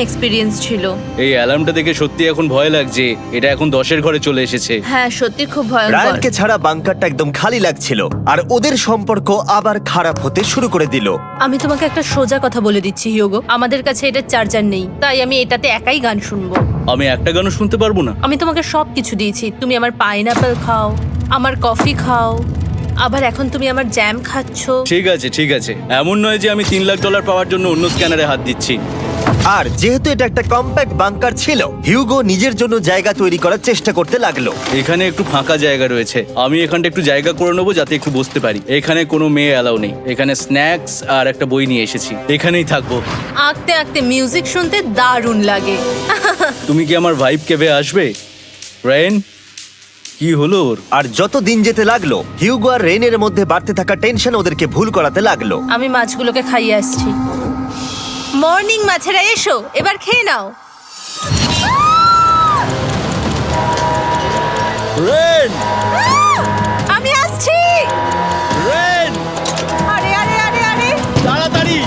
Experience ছিল। এই অ্যালার্মটা দেখে সত্যি এখন ভয় লাগছে, এটা এখন 10-এর ঘরে চলে এসেছে। হ্যাঁ সত্যি খুব ভয়ঙ্কর। রায়ানকে ছাড়া বাংকারটা একদম খালি লাগছিল আর ওদের সম্পর্ক আবার খারাপ হতে শুরু করে দিল। আমি তোমাকে একটা সোজা কথা বলে দিচ্ছি হিউগো, আমাদের কাছে এটার চার্জার নেই, তাই আমি এটাতে একাই গান শুনবো। আমি একটা গানও শুনতে পারবো না? আমি তোমাকে সব কিছু দিয়েছি, তুমি আমার পাইনাপেল খাও, আমার কফি খাও, আবার এখন তুমি আমার জ্যাম খাচ্ছ। ঠিক আছে ঠিক আছে, এমন নয় যে আমি $3 লাখ পাওয়ার জন্য অন্য স্ক্যানারে হাত দিচ্ছি। আর যেহেতু এটা একটা কম্প্যাক্ট বাংকার ছিল, হিউগো নিজের জন্য জায়গা তৈরি করার চেষ্টা করতে লাগলো। এখানে একটু ফাঁকা জায়গা রয়েছে, আমি এখানটা একটু জায়গা করে নেবো যাতে একটু বসতে পারি। এখানে কোনো মেয়ে অ্যালাউ নেই, এখানে স্ন্যাক্স আর একটা বই নিয়ে এসেছি, এখানেই থাকবো। আঁকতে আঁকতে মিউজিক শুনতে দারুণ লাগে। তুমি কি আমার ভাইব কেবে আসবে? রেন, কি হলো ওর? আর যত দিন যেতে লাগলো, হিউগো আর রেনের মধ্যে বাড়তে থাকা টেনশন ওদেরকে ভুল করাতে লাগলো। আমি মাছগুলোকে খাইয়ে আসছি। মর্নিং মাছেরা, এসো এবার খেয়ে নাও। রেন, আমি আসছি। রেন, আরে আরে আরে আরে, তাড়াতাড়ি!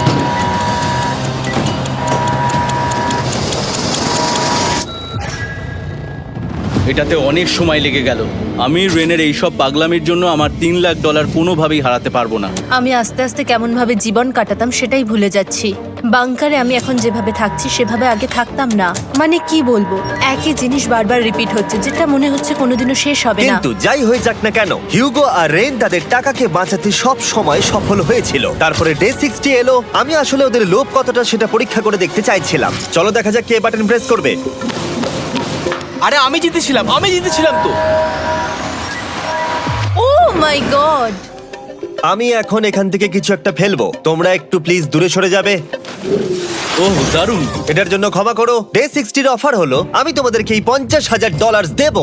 এটাতে অনেক সময় লেগে গেল। আমি রেনের এইসব পাগলামির জন্য আমার $3 লাখ কোনোভাবেই হারাতে পারবো না। আমি আস্তে আস্তে কেমন ভাবে জীবন কাটাতাম সেটাই ভুলে যাচ্ছি। বাংকারে আমি এখন যেভাবে থাকছি সেভাবে আগে থাকতাম না। মানে কি বলবো, একই জিনিস বারবার রিপিট হচ্ছে, যেটা মনে হচ্ছে কোনোদিনও শেষ হবে না। কিন্তু যাই হয়ে যাক না কেন, হিউগো আর রেন তাদের টাকাকে বাঁচাতে সব সময় সফল হয়েছিল। তারপরে ডে 60 এলো। আমি আসলে ওদের লোভ কতটা সেটা পরীক্ষা করে দেখতে চাইছিলাম। চলো দেখা যাক কে বাটন প্রেস করবে। আরে আমি জিতেছিলাম তো। ও মাই গড! আমি এখন এখান থেকে কিছু একটা ফেলবো, তোমরা একটু প্লিজ দূরে সরে যাবে। ওহ দারুণ! এটার জন্য ক্ষমা করো। ডে 60 অফার হলো আমি তোমাদেরকে এই $50,000 দেব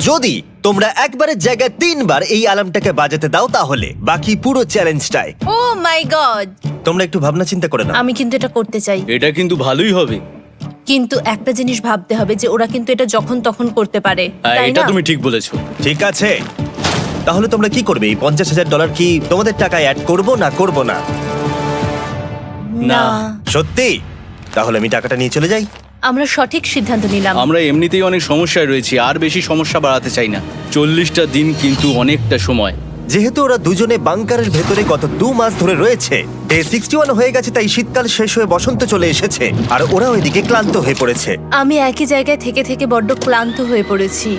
যদি তোমরা একবারের জায়গায় 3 বার এই অ্যালার্মটাকে বাজাতে দাও, তাহলে বাকি পুরো চ্যালেঞ্জটাই। ও মাই গড! তোমরা একটু ভাবনা চিন্তা করে নাও। আমি কিন্তু এটা করতে চাই, এটা কিন্তু ভালোই হবে। কিন্তু একটা জিনিস ভাবতে হবে যে ওরা কিন্তু এটা যখন তখন করতে পারে, হ্যাঁ, তাই এটা না? তুমি ঠিক বলেছো। ঠিক আছে, তাহলে তোমরা কি করবে? এই $50,000 কি তোমাদের টাকায় অ্যাড করবো না করবো না? না, সত্যি? তাহলে আমি টাকাটা নিয়ে চলে যাই। আমরা সঠিক সিদ্ধান্ত নিলাম। আমরা এমনিতেই অনেক সমস্যায় রয়েছি, আর বেশি সমস্যা বাড়াতে চাই না। 40টা দিন কিন্তু অনেকটা সময়। যেহেতু ওরা দুজনে বাংকারের ভেতরে গত 2 মাস ধরে রয়েছে, ডে 61 হয়ে গেছে, তাই শীতকাল শেষ হয়ে বসন্ত চলে এসেছে আর ওরা ওইদিকে ক্লান্ত হয়ে পড়েছে। আমি একই জায়গায় থেকে থেকে বড্ড ক্লান্ত হয়ে পড়েছি।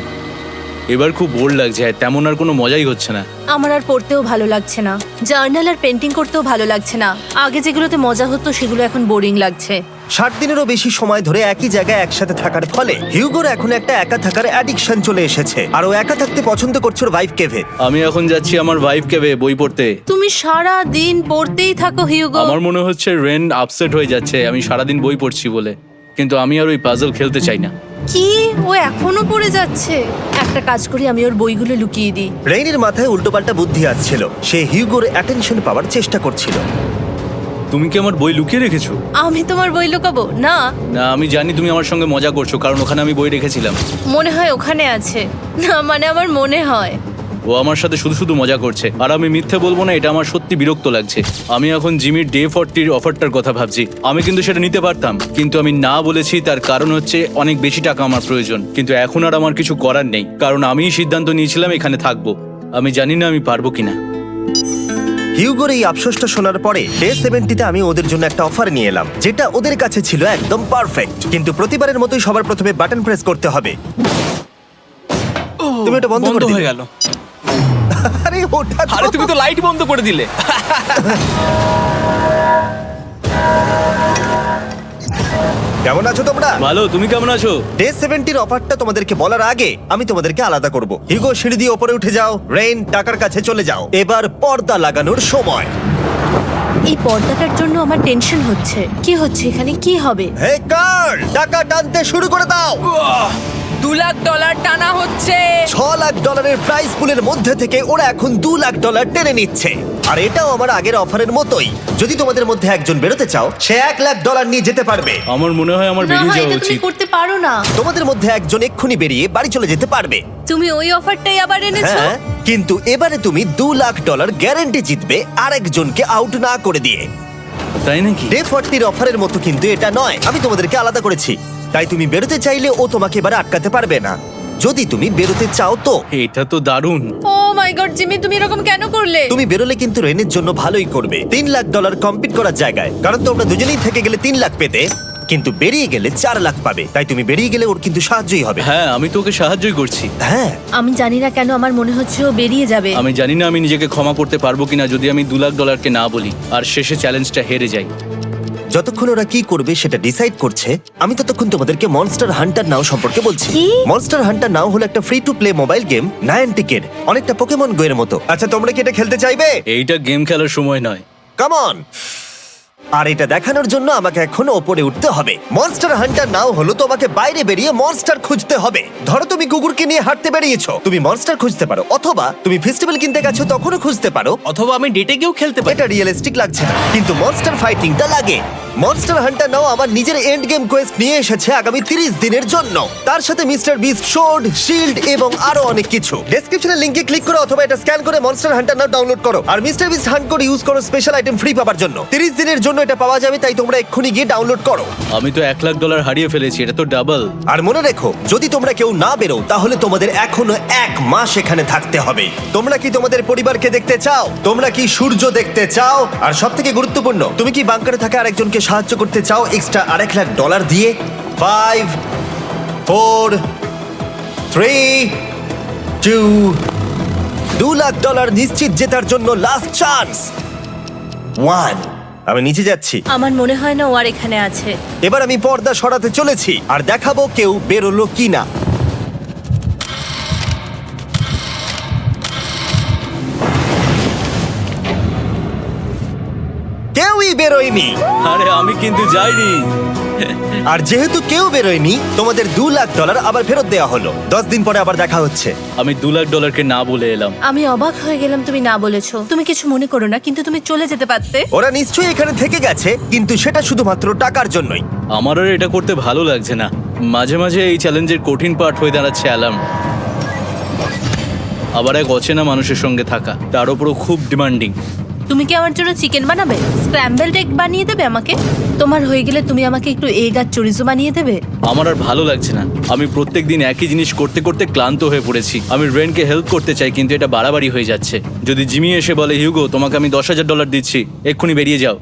এবার খুব বোর লাগছে, তেমন আর কোনো মজাই হচ্ছে না। আমার আর পড়তেও ভালো লাগছে না, জার্নাল আর পেন্টিং করতেও ভালো লাগছে না। আগে যেগুলোতে মজা হতো সেগুলো এখন বোরিং লাগছে। 60 দিনেরও বেশি সময় ধরে একই জায়গায় একসাথে থাকার ফলে হিউগোর এখন একটা একা থাকার অ্যাডিকশন চলে এসেছে আর ও একা থাকতে পছন্দ করছে ওর ভাইফ কেভে। আমি এখন যাচ্ছি আমার ওয়াইফ কেবে বই পড়তে। তুমি সারা দিন পড়তেই থাকো হিউগো। আমার মনে হচ্ছে রেন আপসেট হয়ে যাচ্ছে আমি সারাদিন বই পড়ছি বলে, কিন্তু আমি আর ওই পাজল খেলতে চাই না। কি, ও এখনো পড়ে যাচ্ছে? একটা কাজ করি, আমি ওর বইগুলো লুকিয়ে দিই। রেইনের মাথায় উল্টোপাল্টা বুদ্ধি আসছিল, সে হিউগোর অ্যাটেনশন পাওয়ার চেষ্টা করছিল। তুমি কি আমার বই লুকিয়ে রেখেছো? আমি তোমার বই লুকাবো না? না, আমি জানি তুমি আমার সঙ্গে মজা করছো, কারণ ওখানে আমি বই রেখেছিলাম। মনে হয় ওখানে আছে। না মানে আমার মনে হয়। ও আমার সাথে শুধু শুধু মজা করছে, আর আমি মিথ্যে বলবো না, এটা আমার সত্যি বিরক্ত লাগছে। আমি এখন জিমির ডে 40 অফারটার কথা ভাবছি। আমি কিন্তু সেটা নিতে পারতাম, কিন্তু আমি না বলেছি, তার কারণ হচ্ছে অনেক বেশি টাকা আমার প্রয়োজন। কিন্তু এখন আর আমার কিছু করার নেই, কারণ আমিই সিদ্ধান্ত নিয়েছিলাম এখানে থাকবো। আমি জানি না আমি পারবো কিনা। হিউগোর এই আফসোসটা শোনার পরে ডে 70-তে আমি ওদের জন্য একটা অফার নিয়ে এলাম, যেটা ওদের কাছে ছিল একদম পারফেক্ট। কিন্তু প্রতিবারের মতোই সবার প্রথমে বাটন প্রেস করতে হবে। তুমি এটা বন্ধ করে হয়ে দিলে। গেল। আরে ওটা তো- আরে তুমি তো লাইট বন্ধ করে দিলে। কেমন আছো তোমরা? ভালো, তুমি কেমন আছো? ডে 70-র অফারটা তোমাদেরকে বলার আগে আমি তোমাদেরকে আলাদা করব। হিউগো, সিঁড়ি দিয়ে ওপরে উঠে যাও। রেইন, টাকার কাছে চলে যাও। এবার পর্দা লাগানোর সময়। এই পর্দাটার জন্য আমার টেনশন হচ্ছে। কি হচ্ছে এখানে? কি হবে? হে গার্ল, টাকা টানতে শুরু করে দাও। $2 লাখ টানা হচ্ছে। $6 লাখ প্রাইস পুলের মধ্যে থেকে ওরা এখন $2 লাখ টেনে নিচ্ছে। আর এটাও আমার আগের অফারের মতোই। যদি তোমাদের মধ্যে একজন বেরোতে চাও, সে $1 লাখ নিয়ে যেতে পারবে। আমার মনে হয় আমার না বেরিয়ে হয় যাওয়া এটা তুমি উচিত। করতে পারো না। তোমাদের মধ্যে একজন এক্ষুনি বেরিয়ে বাড়ি চলে যেতে পারবে। তুমি ওই অফারটাই আবার এনেছো। হ্যাঁ, কিন্তু এবারে তুমি $2 লাখ গ্যারান্টি জিতবে আরেকজনকে আউট না করে দিয়ে। তাই নাকি? ডে 40 অফারের মতো কিন্তু এটা নয়, আমি তোমাদেরকে আলাদা করেছি। তাই তুমি বেরোতে চাইলে ও তোমাকে এবার আটকাতে পারবে না, যদি তুমি বেরোতে চাও তো। এটা তো দারুণ। ও মাই গড জিমি, তুমি এরকম কেন করলে? তুমি বেরোলে কিন্তু রেনের জন্য ভালোই করবে। $3 লাখ কম্পিট করার জায়গায়, কারণ তোমরা দুজনেই থেকে গেলে 3 লাখ পেতে, কিন্তু বেরিয়ে গেলে 4 লাখ পাবে। তাই তুমি বেরিয়ে গেলে ওর কিন্তু সাহায্যই হবে। হ্যাঁ, আমি তোকে সাহায্যই করছি। হ্যাঁ, আমি জানি না কেন আমার মনে হচ্ছে ও বেরিয়ে যাবে। আমি জানি না আমি নিজেকে ক্ষমা করতে পারবো কিনা যদি আমি $2 লাখ না বলি আর শেষে চ্যালেঞ্জটা হেরে যাই। যতক্ষণ ওরা কি করবে সেটা ডিসাইড করছে, আমি ততক্ষণ তোমাদেরকে মনস্টার হান্টার নাও সম্পর্কে বলছি। কি? মনস্টার হান্টার নাও হলো একটা free to play mobile game, নায়ান্টিকের অনেকটা পোকেমন গো এর মতো। আচ্ছা, তোমরা কি এটা খেলতে চাইবে? এইটা গেম খেলার সময় নয়। Come on. আর এটা দেখানোর জন্য আমাকে এখন ওপরে উঠতে হবে। মনস্টার হান্টার নাও হলো তোমাকে বাইরে বেরিয়ে মনস্টার খুঁজতে হবে। ধরো তুমি কুকুরকে নিয়ে হাঁটতে বেরিয়েছো, তুমি মনস্টার খুঁজতে পারো, অথবা তুমি ফেস্টিভ্যাল কিনতে গেছো তখনও খুঁজতে পারো। অথবা আমি ডেটে গিয়েও খেলতে পারি। এটা রিয়েলিস্টিক লাগছে না, কিন্তু মনস্টার ফাইটিংটা লাগে। মনস্টার হান্টার নাও আমার নিজের এন্ড গেম কোয়েস্ট নিয়ে এসেছে আগামী 30 দিনের জন্য, তার সাথে মিস্টার বিস্ট সোর্ড, শিল্ড এবং আরো অনেক কিছু। ডেসক্রিপশনের লিংকে ক্লিক করো অথবা এটা স্ক্যান করে মনস্টার হান্টার নাও ডাউনলোড করো আর মিস্টার বিস্ট হান্ট করে ইউজ করো স্পেশাল আইটেম ফ্রি পাওয়ার জন্য। 30 দিনের জন্য এটা পাওয়া যাবে, তাই তোমরা এক্ষুনি গিয়ে ডাউনলোড করো। আমি তো $1 লাখ হারিয়ে ফেলেছি, এটা তো ডাবল। আর মনে রেখো, যদি তোমরা কেউ না বেরো তাহলে তোমাদের এখনো 1 মাস এখানে থাকতে হবে। তোমরা কি তোমাদের পরিবারকে দেখতে চাও? তোমরা কি সূর্য দেখতে চাও? আর সব থেকে গুরুত্বপূর্ণ, তুমি কি বাংকারে থাকা আরেকজনকে সাহায্য করতে চাও এক্সট্রা $1 লাখ দিয়ে? 5 4 3 2 $2 লাখ নিশ্চিত জেতার জন্য লাস্ট চান্স। 1। আমি নিচে যাচ্ছি। আমার মনে হয় না ও আর এখানে আছে। এবার আমি পর্দা সরাতে চলেছি আর দেখাবো কেউ বেরোলো কিনা। কেউই বেরোয়নি। আরে আমি কিন্তু যাইনি। আর যেহেতু কেউ বেরোয়নি, তোমাদের $2 লাখ আবার ফেরত দেওয়া হলো। 10 দিন পরে আবার দেখা হচ্ছে। আমি $2 লাখকে না বলে এলাম। আমি অবাক হয়ে গেলাম তুমি না বলেছো। তুমি কিছু মনে করো না, কিন্তু তুমি চলে যেতে পারতে। ওরা নিশ্চয়ই এখানে থেকে গেছে, কিন্তু সেটা শুধুমাত্র টাকার জন্যই। আমার আর এটা করতে ভালো লাগছে না। মাঝে মাঝে এই চ্যালেঞ্জের কঠিন পার্ট হয়ে দাঁড়াচ্ছে অ্যালার্ম। আবার এক অচেনা মানুষের সঙ্গে থাকা, তার উপরও খুব ডিমান্ডিং। তুমি কি আমার জন্য চিকেন বানাবে? স্ক্র্যাম্বলড এগ বানিয়ে দেবে আমাকে? তোমার হয়ে গেলে তুমি আমাকে একটু এগ আর চরিজো বানিয়ে দেবে? আমার আর ভালো লাগছে না। আমি প্রত্যেকদিন একই জিনিস করতে করতে ক্লান্ত হয়ে পড়েছি। আমি রেনকে হেল্প করতে চাই, কিন্তু এটা বাড়াবাড়ি হয়ে যাচ্ছে। যদি জিমি এসে বলে, হিউগো তোমাকে আমি $10,000 দিচ্ছি, এক্ষুনি বেরিয়ে যাও,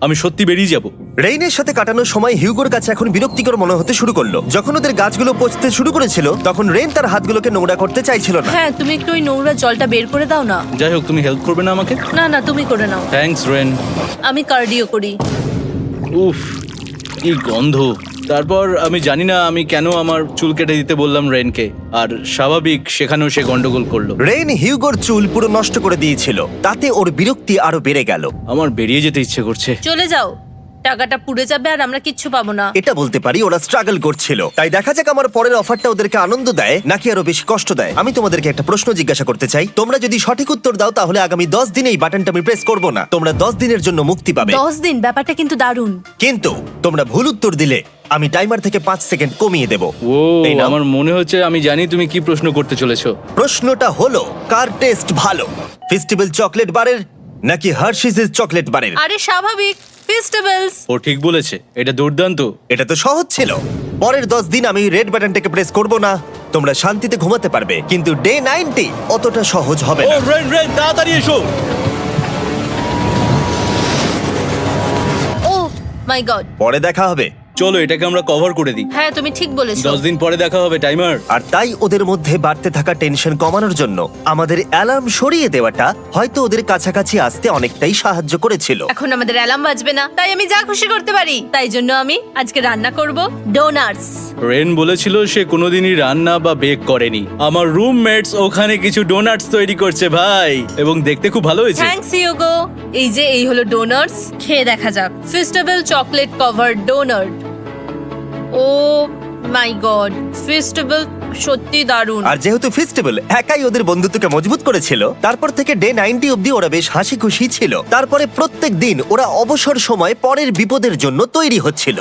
আমি সত্যি বেরিয়ে যাব। রেইনের সাথে কাটানোর সময় হিউগোর কাছে এখন বিরক্তিকর মনে হতে শুরু করলো। যখন ওদের গাছগুলো পচতে শুরু করেছিল, তখন রেইন তার হাতগুলোকে নোংরা করতে চাইছিল না। হ্যাঁ, তুমি একটু ওই নোংরা জলটা বের করে দাও না। যাই হোক, তুমি হেল্প করবে না আমাকে? না না, তুমি করে নাও। Thanks Ren. আমি কার্ডিও করি। উফ, কি গন্ধ। তারপর আমি জানি না আমি কেন আমার চুল কেটে দিতে বললাম রেনকে, আর স্বাভাবিক সেখানেও সে গন্ডগোল করলো। রেইন হিউগোর চুল পুরো নষ্ট করে দিয়েছিল, তাতে ওর বিরক্তি আরো বেড়ে গেল। আমার বেরিয়ে যেতে ইচ্ছে করছে। চলে যাও, টাকাটা পুড়ে যাবে আর আমরা কিচ্ছু পাবো না। এটা বলতে পারি ওরা স্ট্রাগল করছিল। তাই দেখা যাক আমার পরের অফারটা ওদেরকে আনন্দ দেয় নাকি আরো বেশি কষ্ট দেয়। আমি তোমাদেরকে একটা প্রশ্ন জিজ্ঞাসা করতে চাই, তোমরা যদি সঠিক উত্তর দাও তাহলে আগামী 10 দিনে এই বাটনটা আমি প্রেস করব না। তোমরা 10 দিনের জন্য মুক্তি পাবে। 10 দিন? ব্যাপারটা কিন্তু দারুণ। কিন্তু তোমরা ভুল উত্তর দিলে আমি টাইমার থেকে 5 সেকেন্ড কমিয়ে দেব। ও, এই নাও। আমার মনে হচ্ছে আমি জানি তুমি কি প্রশ্ন করতে চলেছো। প্রশ্নটা হলো, কার টেস্ট ভালো, ফেস্টিভ্যাল চকলেট বারের নাকি হার্শিসের চকলেট বারের? আরে স্বাভাবিক, ফেস্টিভ্যালস। ও ঠিক বলেছে, এটা দুর্দান্ত। এটা তো সহজ ছিল। পরের 10 দিন আমি রেড বাটনটাকে প্রেস করব না, তোমরা শান্তিতে ঘুমাতে পারবে। কিন্তু ডে 90 অতটা সহজ হবে ও না। রেন রেন, তাড়াতাড়ি এসো। ও মাই গড। পরে দেখা হবে। চলো এটাকে আমরা কভার করে দিই। হ্যাঁ, তুমি ঠিক বলেছো। 10 দিন পরে দেখা হবে, টাইমার। আর তাই ওদের মধ্যে বাড়তে থাকা টেনশন কমানোর জন্য আমাদের অ্যালার্ম সরিয়ে দেওয়াটা হয়তো ওদের কাছাকাছি আসতে অনেকটাই সাহায্য করেছিল। এখন আমাদের অ্যালার্ম বাজবে না, তাই আমি যা খুশি করতে পারি। তাই জন্য আমি আজকে রান্না করব ডোনাটস। রেন বলেছিল সে কোনোদিনই রান্না বা বেক করেনি। আমার রুমমেটস ওখানে কিছু ডোনাটস তৈরি করছে ভাই, এবং দেখতে খুব ভালো হয়েছে। Thanks Hugo. এই হলো ডোনাটস, খেয়ে দেখা যাক। Festival chocolate covered donut. Oh my God, festival সত্যি দারুণ। আর যেহেতু ফেস্টিভ্যাল একাই ওদের বন্ধুত্বকে মজবুত করেছিল, তারপর থেকে ডে 90 অব্দি ওরা বেশ হাসি খুশি ছিল। তারপরে প্রত্যেক দিন ওরা অবসর সময় পরের বিপদের জন্য তৈরি হচ্ছিল।